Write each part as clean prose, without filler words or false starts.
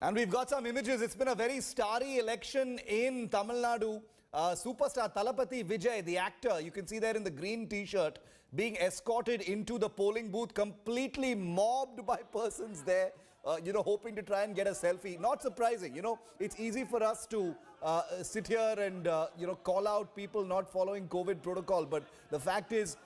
And we've got some images. It's been a very starry election in Tamil Nadu. Superstar Thalapathy Vijay, the actor, you can see there in the green t-shirt, being escorted into the polling booth, completely mobbed by persons there, hoping to try and get a selfie. Not surprising, it's easy for us to sit here and, call out people not following COVID protocol. But the fact is,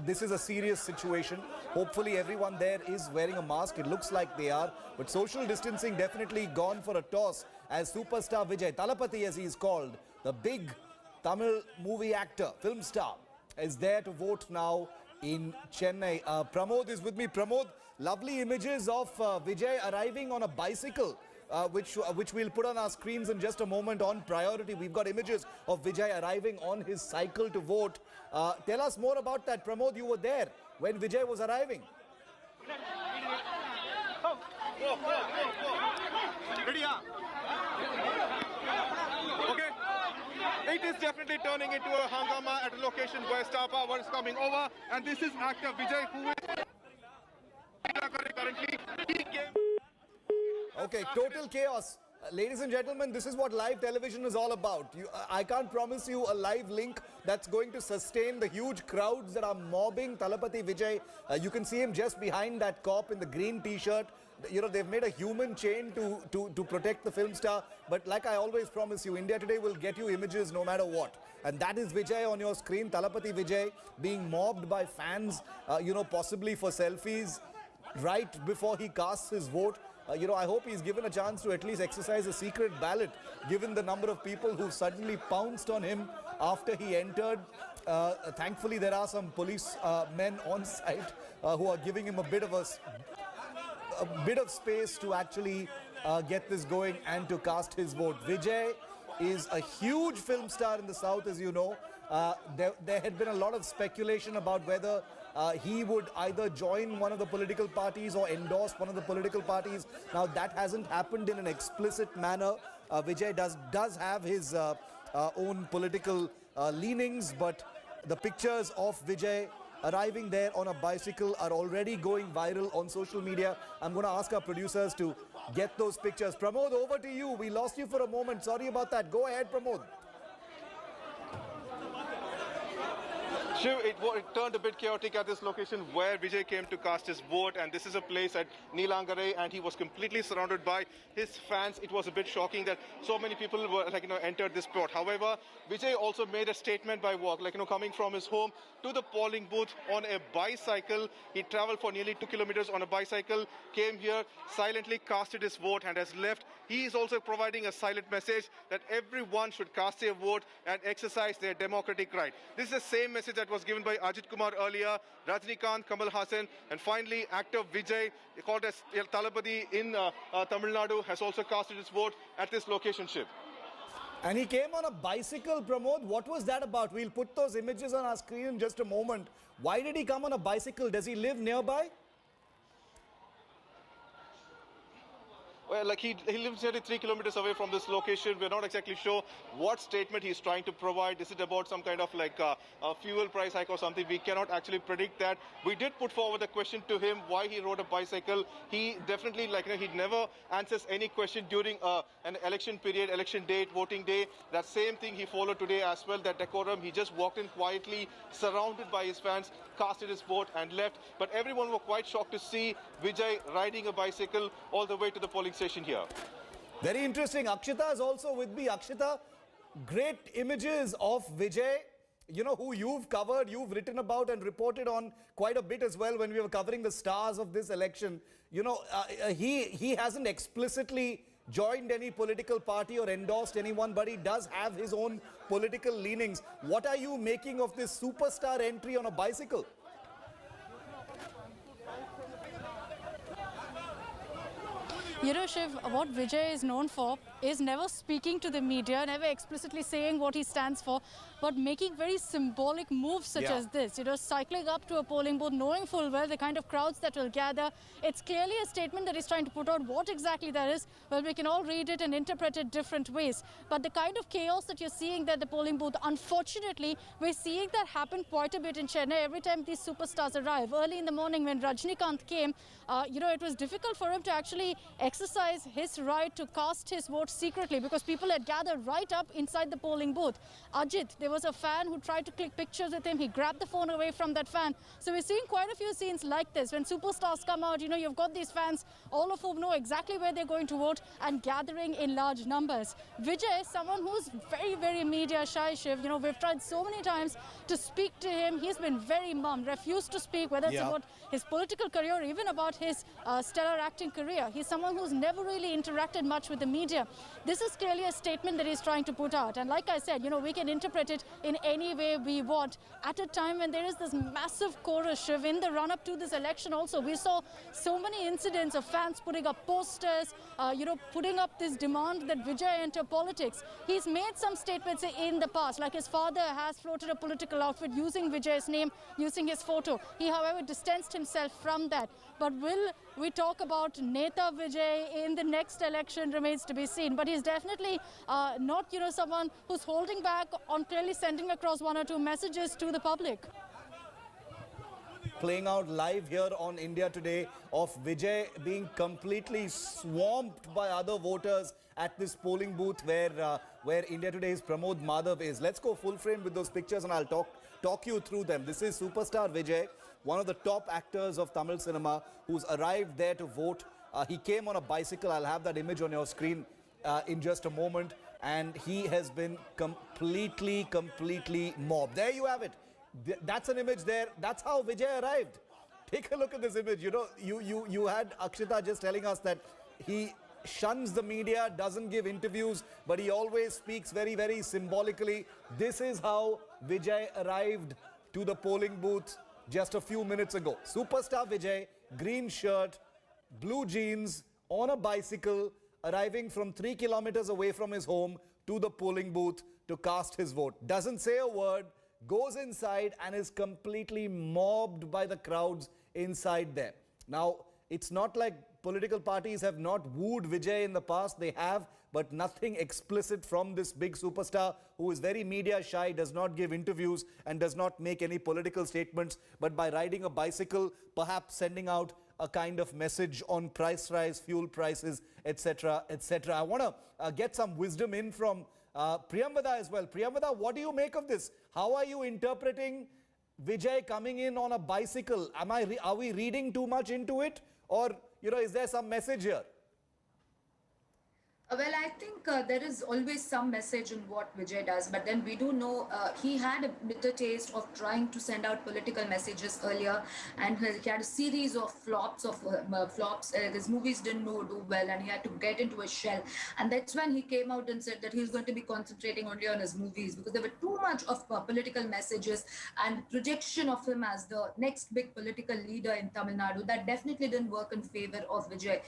this is a serious situation. Hopefully everyone there is wearing a mask. It looks like they are. But social distancing definitely gone for a toss as superstar Vijay, Thalapathy as he is called, the big Tamil movie actor, film star, is there to vote now in Chennai. Pramod is with me. Pramod, lovely images of Vijay arriving on a bicycle. Which we'll put on our screens in just a moment on priority. We've got images of Vijay arriving on his cycle to vote. Tell us more about that. Pramod, you were there when Vijay was arriving. Okay. It is definitely turning into a hangama at a location where star power is coming over, and this is actor Vijay, who is currently. He came. Okay, total chaos. Ladies and gentlemen, this is what live television is all about. I can't promise you a live link that's going to sustain the huge crowds that are mobbing Thalapathy Vijay. You can see him just behind that cop in the green t-shirt. They've made a human chain to protect the film star. But like I always promise you, India Today will get you images no matter what. And that is Vijay on your screen, Thalapathy Vijay being mobbed by fans, possibly for selfies right before he casts his vote. I hope he's given a chance to at least exercise a secret ballot, given the number of people who suddenly pounced on him after he entered. Thankfully, there are some police men on site who are giving him a bit of space to actually get this going and to cast his vote. Vijay is a huge film star in the South, as you know. There had been a lot of speculation about whether he would either join one of the political parties or endorse one of the political parties. Now, that hasn't happened in an explicit manner. Vijay does have his own political leanings, but the pictures of Vijay arriving there on a bicycle are already going viral on social media. I'm going to ask our producers to get those pictures. Pramod, over to you. We lost you for a moment. Sorry about that. Go ahead, Pramod. Shiv, it turned a bit chaotic at this location where Vijay came to cast his vote, and this is a place at Neelangarai, and he was completely surrounded by his fans. It was a bit shocking that so many people were entered this spot. However, Vijay also made a statement by walk, coming from his home to the polling booth on a bicycle. He traveled for nearly 2 kilometers on a bicycle, came here, silently casted his vote and has left. He is also providing a silent message that everyone should cast their vote and exercise their democratic right. This is the same message that was given by Ajit Kumar earlier, Rajinikanth, Kamal Haasan, and finally actor Vijay, called as Thalapathy in Tamil Nadu, has also casted his vote at this location, Shiv. And he came on a bicycle, Pramod. What was that about? We'll put those images on our screen in just a moment. Why did he come on a bicycle? Does he live nearby? Well, he lives nearly 3 kilometers away from this location. We're not exactly sure what statement he's trying to provide. Is it about some kind of a fuel price hike or something? We cannot actually predict that. We did put forward the question to him why he rode a bicycle. He definitely, he never answers any question during an election period, election date, voting day. That same thing he followed today as well, that decorum. He just walked in quietly, surrounded by his fans, casted his vote and left. But everyone were quite shocked to see Vijay riding a bicycle all the way to the polling station here. Very interesting. Akshita is also with me. Akshita, great images of Vijay, who you've covered, you've written about and reported on quite a bit as well when we were covering the stars of this election. He hasn't explicitly joined any political party or endorsed anyone, but he does have his own political leanings. What are you making of this superstar entry on a bicycle? Shiv, what Vijay is known for is never speaking to the media, never explicitly saying what he stands for, but making very symbolic moves such as this. Cycling up to a polling booth, knowing full well the kind of crowds that will gather. It's clearly a statement that he's trying to put out. What exactly that is, well, we can all read it and interpret it different ways. But the kind of chaos that you're seeing there at the polling booth, unfortunately, we're seeing that happen quite a bit in Chennai every time these superstars arrive. Early in the morning when Rajinikanth came, it was difficult for him to actually exercise his right to cast his vote secretly, because people had gathered right up inside the polling booth. Ajit, there was a fan who tried to click pictures with him. He grabbed the phone away from that fan. So we're seeing quite a few scenes like this. When superstars come out, you've got these fans, all of whom know exactly where they're going to vote and gathering in large numbers. Vijay, someone who's very, very media shy, Shiv. We've tried so many times to speak to him. He's been very mum, refused to speak, whether it's about his political career or even about his stellar acting career. He's someone who's never really interacted much with the media. This is clearly a statement that he's trying to put out. And like I said, we can interpret it in any way we want. At a time when there is this massive chorus, Shiv, in the run-up to this election also, we saw so many incidents of fans putting up posters, putting up this demand that Vijay enter politics. He's made some statements in the past, like his father has floated a political outfit using Vijay's name, using his photo. He, however, distanced himself from that. But will we talk about Neta Vijay in the next election remains to be seen. But he's definitely not, someone who's holding back on clearly sending across one or two messages to the public. Playing out live here on India Today of Vijay being completely swamped by other voters at this polling booth where India Today's Pramod Madhav is. Let's go full frame with those pictures and I'll talk you through them. This is superstar Vijay, one of the top actors of Tamil cinema, who's arrived there to vote. He came on a bicycle. I'll have that image on your screen in just a moment. And he has been completely mobbed. There you have it. That's an image there. That's how Vijay arrived. Take a look at this image. You had Akshita just telling us that he shuns the media, doesn't give interviews, but he always speaks very, very symbolically. This is how Vijay arrived to the polling booth just a few minutes ago. Superstar Vijay, green shirt, blue jeans, on a bicycle, arriving from 3 kilometers away from his home to the polling booth to cast his vote. Doesn't say a word, goes inside and is completely mobbed by the crowds inside there. Now, it's not like political parties have not wooed Vijay in the past. They have, but nothing explicit from this big superstar who is very media shy, does not give interviews and does not make any political statements. But by riding a bicycle, perhaps sending out a kind of message on price rise, fuel prices, etc., etc. I want to get some wisdom in from Priyamvada as well. Priyamvada, what do you make of this? How are you interpreting Vijay coming in on a bicycle? Are we reading too much into it? Or, is there some message here? Well, I think there is always some message in what Vijay does, but then we do know he had a bitter taste of trying to send out political messages earlier, and he had a series of flops. His movies didn't do well, and he had to get into a shell. And that's when he came out and said that he was going to be concentrating only on his movies, because there were too much of political messages and projection of him as the next big political leader in Tamil Nadu. That definitely didn't work in favor of Vijay.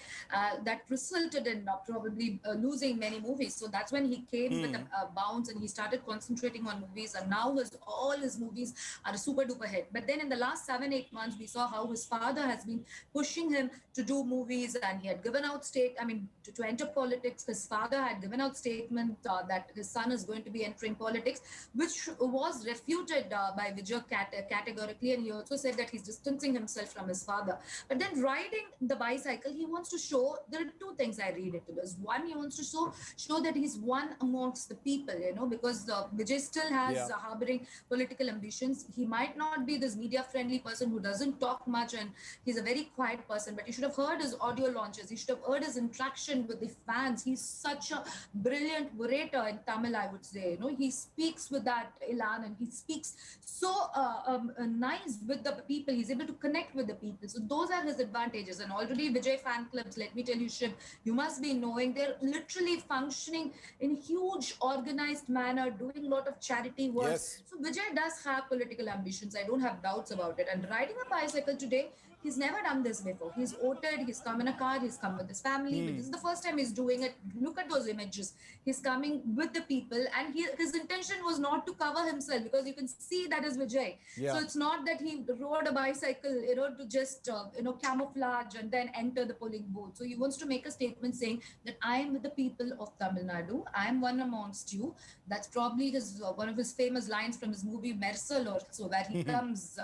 That resulted in probably losing many movies. So that's when he came with a bounce and he started concentrating on movies, and now all his movies are a super duper hit. But then in the last 7-8 months, we saw how his father has been pushing him to do movies, and he had given out to enter politics. His father had given out statement that his son is going to be entering politics, which was refuted by Vijay categorically, and he also said that he's distancing himself from his father. But then riding the bicycle, he wants to show, there are two things I read into this. One, he wants to show that he's one amongst the people, because Vijay still has harboring political ambitions. He might not be this media-friendly person who doesn't talk much, and he's a very quiet person, but you should have heard his audio launches. You should have heard his interaction with the fans. He's such a brilliant orator in Tamil, I would say. He speaks with that elan, and he speaks so nice with the people. He's able to connect with the people. So those are his advantages. And already Vijay fan clubs, let me tell you, Shiv, you must be knowing, they're literally functioning in huge organized manner, doing a lot of charity work. Yes. So Vijay does have political ambitions. I don't have doubts about it. And riding a bicycle today, he's never done this before. He's voted, he's come in a car, he's come with his family. But this is the first time he's doing it. Look at those images. He's coming with the people, and his intention was not to cover himself, because you can see that is Vijay. Yeah. So it's not that he rode a bicycle, to just, camouflage and then enter the polling booth. So he wants to make a statement saying that I am with the people of Tamil Nadu. I am one amongst you. That's probably one of his famous lines from his movie Mersal, or so, where he comes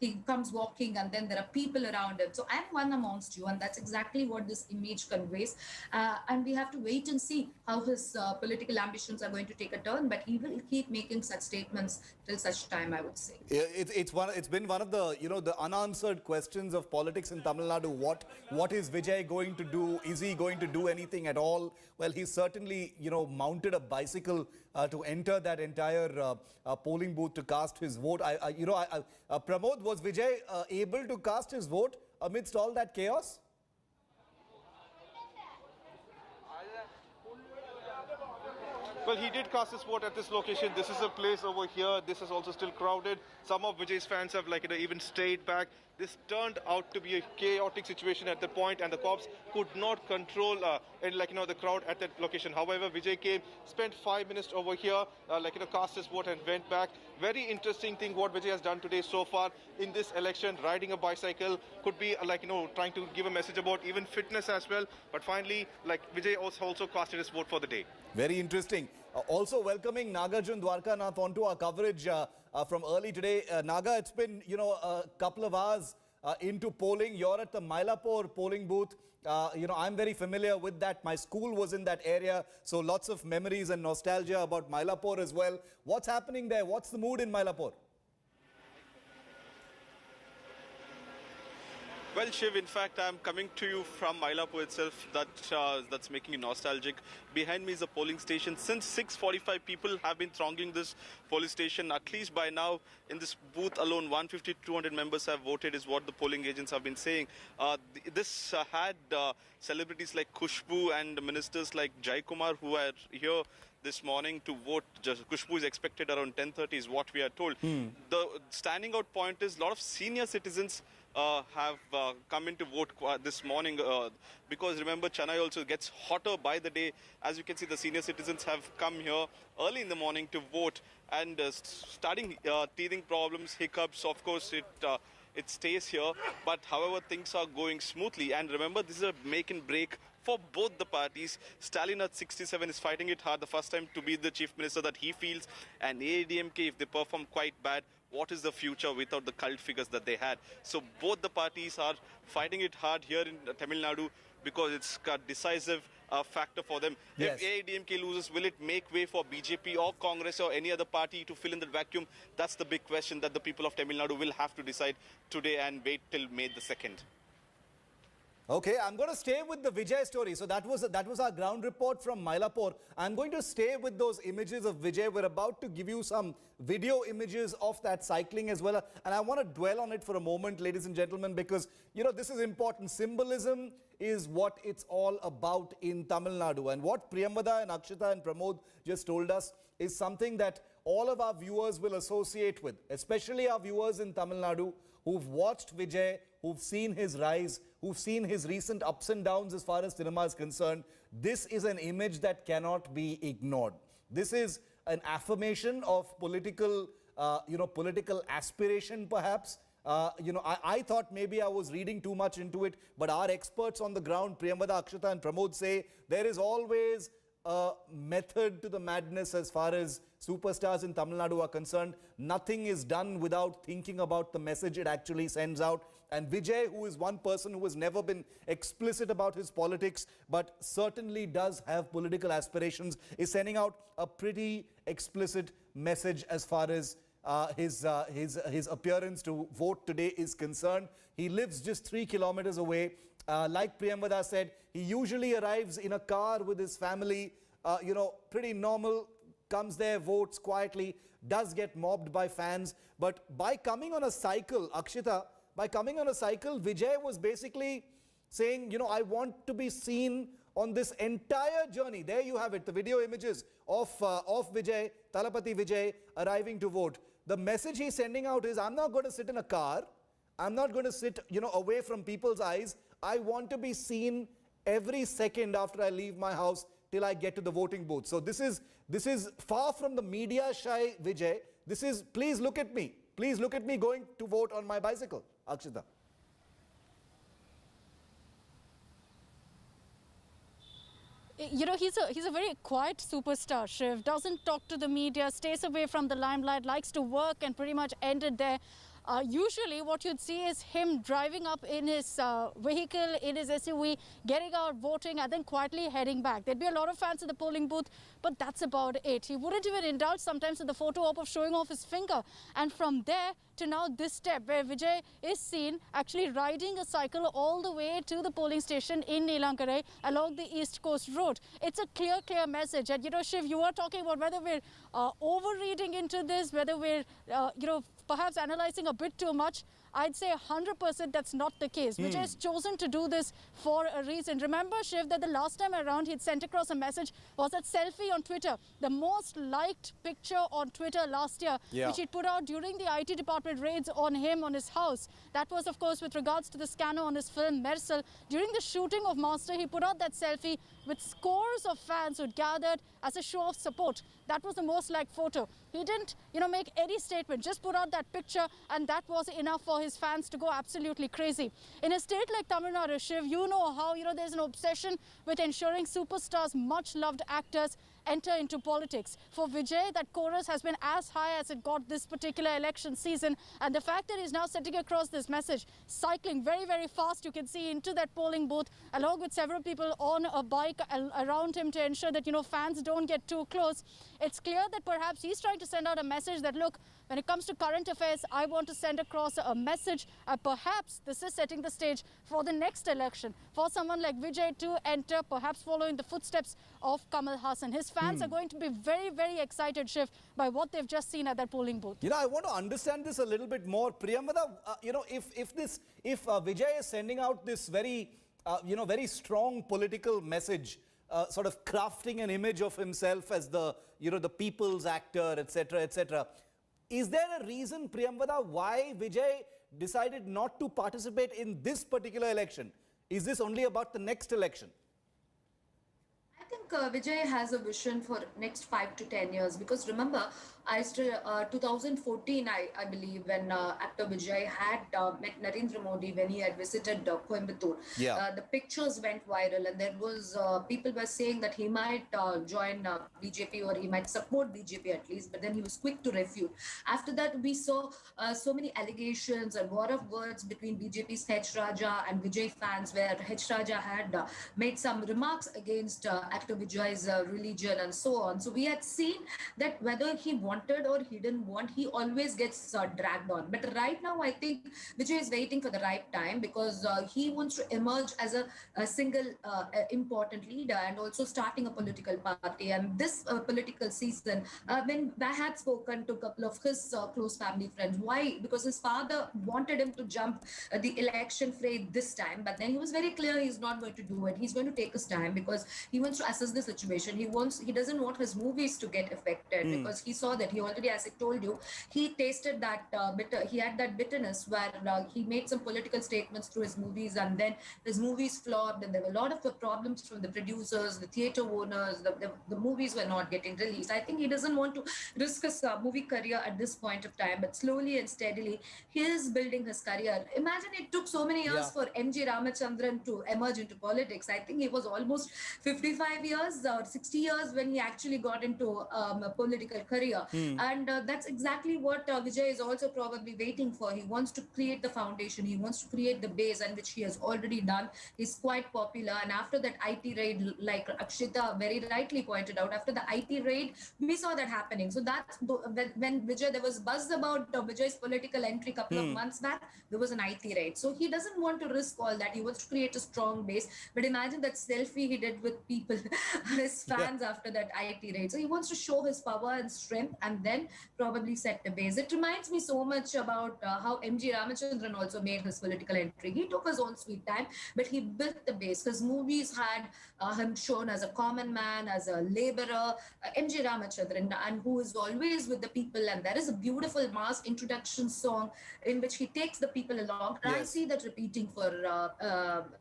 he comes walking, and then there are people around him. So I'm one amongst you, and that's exactly what this image conveys. And we have to wait and see how his political ambitions are going to take a turn, but he will keep making such statements till such time, I would say. It's been one of the, the unanswered questions of politics in Tamil Nadu. What is Vijay going to do? Is he going to do anything at all? Well, he certainly, mounted a bicycle to enter that entire polling booth to cast his vote. Pramod, was Vijay able to cast his vote amidst all that chaos? Well, he did cast his vote at this location. This is a place over here. This is also still crowded. Some of Vijay's fans have even stayed back. This turned out to be a chaotic situation at the point, and the cops could not control the crowd at that location. However, Vijay came, spent 5 minutes over here, cast his vote and went back. Very interesting thing what Vijay has done today so far in this election. Riding a bicycle could be trying to give a message about even fitness as well. But finally, Vijay also casted his vote for the day. Very interesting. Also welcoming Nagarjun Dwarkanath onto our coverage from early today. Naga, it's been, a couple of hours into polling. You're at the Mylapore polling booth. I'm very familiar with that. My school was in that area, so lots of memories and nostalgia about Mylapore as well. What's happening there? What's the mood in Mylapore? Well, Shiv, in fact, I'm coming to you from Mylapore itself. That's making me nostalgic. Behind me is a polling station. Since 6:45, people have been thronging this polling station. At least by now, in this booth alone, 150 to 200 members have voted, is what the polling agents have been saying. This had celebrities like Khushbu and ministers like Jai Kumar who are here this morning to vote. Khushbu is expected around 10:30 is what we are told. The standing out point is a lot of senior citizens have come in to vote this morning because remember, Chennai also gets hotter by the day. As you can see, the senior citizens have come here early in the morning to vote, and starting teething problems, hiccups, of course it stays here, but however things are going smoothly. And remember, this is a make and break for both the parties. Stalin at 67 is fighting it hard, the first time to be the chief minister that he feels, and AIDMK, if they perform quite bad, what is the future without the cult figures that they had? So both the parties are fighting it hard here in Tamil Nadu because it's a decisive factor for them. Yes. If AIDMK loses, will it make way for BJP or Congress or any other party to fill in the vacuum? That's the big question that the people of Tamil Nadu will have to decide today and wait till May the 2nd. Okay, I'm going to stay with the Vijay story. So that was our ground report from Mylapore. I'm going to stay with those images of Vijay. We're about to give you some video images of that cycling as well. And I want to dwell on it for a moment, ladies and gentlemen, because, this is important. Symbolism is what it's all about in Tamil Nadu. And what Priyamvada and Akshita and Pramod just told us is something that all of our viewers will associate with, especially our viewers in Tamil Nadu who've watched Vijay, who've seen his rise, who've seen his recent ups and downs as far as cinema is concerned. This is an image that cannot be ignored. This is an affirmation of political, political aspiration, perhaps. I thought maybe I was reading too much into it, but our experts on the ground, Priyamvada, Akshita and Pramod, say there is always a method to the madness as far as superstars in Tamil Nadu are concerned. Nothing is done without thinking about the message it actually sends out. And Vijay, who is one person who has never been explicit about his politics, but certainly does have political aspirations, is sending out a pretty explicit message as far as his appearance to vote today is concerned. He lives just 3 kilometers away. Like Priyamvada said, he usually arrives in a car with his family, pretty normal, comes there, votes quietly, does get mobbed by fans. But by coming on a cycle, Akshita, by coming on a cycle, Vijay was basically saying, I want to be seen on this entire journey. There you have it, the video images of Vijay, Thalapathy Vijay, arriving to vote. The message he's sending out is, I'm not going to sit in a car. I'm not going to sit, away from people's eyes. I want to be seen every second after I leave my house till I get to the voting booth. So this is far from the media shy Vijay. This is, please look at me. Please look at me going to vote on my bicycle. Akshita. He's a very quiet superstar, Shiv. Doesn't talk to the media, stays away from the limelight, likes to work and pretty much ended there. Usually what you'd see is him driving up in his vehicle, in his SUV, getting out, voting, and then quietly heading back. There'd be a lot of fans in the polling booth, but that's about it. He wouldn't even indulge sometimes in the photo op of showing off his finger. And from there to now this step where Vijay is seen actually riding a cycle all the way to the polling station in Neelankarai along the East Coast Road. It's a clear message. And, Shiv, you are talking about whether we're overreading into this, whether we're, perhaps analyzing a bit too much. I'd say 100% that's not the case. Vijay has chosen to do this for a reason. Remember, Shiv, that the last time around he'd sent across a message was that selfie on Twitter, the most liked picture on Twitter last year, which he'd put out during the IT department raids on him, on his house. That was, of course, with regards to the scanner on his film Mersal. During the shooting of Master, he put out that selfie with scores of fans who'd gathered as a show of support. That was the most liked photo. He didn't, make any statement, just put out that picture, and that was enough for his fans to go absolutely crazy. In a state like Tamil Nadu, Shiv, you know how, there's an obsession with ensuring superstars, much-loved actors enter into politics. For Vijay, that chorus has been as high as it got this particular election season, and the fact that he's now sending across this message, cycling very, very fast, you can see, into that polling booth, along with several people on a bike around him to ensure that, fans don't get too close. It's clear that perhaps he's trying to send out a message that, look, when it comes to current affairs, I want to send across a message. Perhaps this is setting the stage for the next election, for someone like Vijay to enter, perhaps following the footsteps of Kamal Haasan. His fans are going to be very, very excited, Shiv, by what they've just seen at that polling booth. I want to understand this a little bit more. Priyamvada, if Vijay is sending out this very, very strong political message, sort of crafting an image of himself as the, the people's actor, etc., etc., is there a reason, Priyamvada, why Vijay decided not to participate in this particular election? Is this only about the next election? I think Vijay has a vision for next 5 to 10 years, because remember, 2014, I believe, when actor Vijay had met Narendra Modi when he had visited Coimbatore. The pictures went viral, and there was people were saying that he might join BJP, or he might support BJP at least, but then he was quick to refute. After that, we saw so many allegations and war of words between BJP's H. Raja and Vijay fans, where H. Raja had made some remarks against actor Vijay's religion and so on. So we had seen that whether he wanted or he didn't want, he always gets dragged on. But right now, I think Vijay is waiting for the right time, because he wants to emerge as a single important leader, and also starting a political party. And this political season, when I had spoken to a couple of his close family friends, why? Because his father wanted him to jump the election fray this time, but then he was very clear he's not going to do it. He's going to take his time, because he wants to assess the situation. He doesn't want his movies to get affected, because he saw that he already, as I told you, he tasted that he had that bitterness where he made some political statements through his movies, and then his movies flopped, and there were a lot of problems from the producers, the theater owners, the movies were not getting released. I think he doesn't want to risk his movie career at this point of time, but slowly and steadily, he is building his career. Imagine it took so many years for M.G. Ramachandran to emerge into politics. I think he was almost 55 years or 60 years when he actually got into a political career. And that's exactly what Vijay is also probably waiting for. He wants to create the foundation. He wants to create the base, and which he has already done. He's quite popular. And after that IT raid, like Akshita very rightly pointed out, after the IT raid, we saw that happening. So that's when Vijay, there was buzz about Vijay's political entry couple of months back, there was an IT raid. So he doesn't want to risk all that. He wants to create a strong base. But imagine that selfie he did with people, his fans after that IT raid. So he wants to show his power and strength, and then probably set the base. It reminds me so much about how M.G. Ramachandran also made his political entry. He took his own sweet time, but he built the base. His movies had him shown as a common man, as a laborer, M.G. Ramachandran, and who is always with the people. And there is a beautiful mass introduction song in which he takes the people along. And I see that repeating for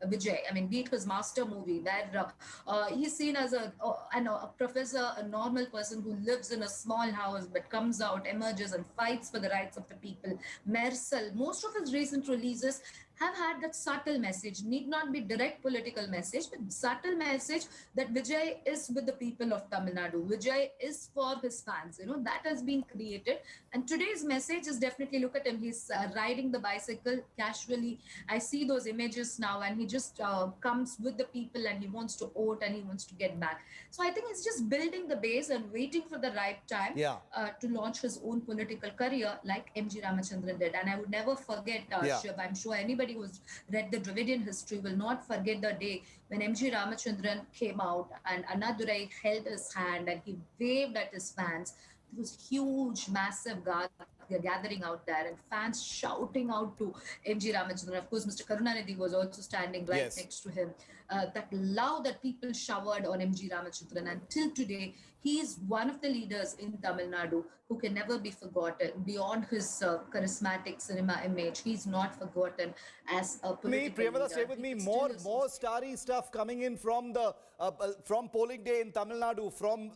Vijay. I mean, be it his Master movie, where he's seen as a professor, a normal person who lives in a small house but comes out, emerges, and fights for the rights of the people. Mersal, most of his recent releases, have had that subtle message, need not be direct political message, but subtle message that Vijay is with the people of Tamil Nadu. Vijay is for his fans. That has been created. And today's message is definitely, look at him. He's riding the bicycle casually. I see those images now, and he just comes with the people, and he wants to vote, and he wants to get back. So I think he's just building the base and waiting for the right time to launch his own political career like M.G. Ramachandran did. And I would never forget, Shiv, I'm sure anybody who's read the Dravidian history will not forget the day when M.G. Ramachandran came out and Annadurai held his hand and he waved at his fans. There was huge, massive gathering out there, and fans shouting out to M.G. Ramachandran. Of course, Mr. Karunanidhi was also standing right next to him. That love that people showered on M.G. Ramachandran, and till today, he is one of the leaders in Tamil Nadu who can never be forgotten. Beyond his charismatic cinema image, he's not forgotten as a political Priyamvada, leader. stay with me. More starry stuff coming in from the from polling day in Tamil Nadu, from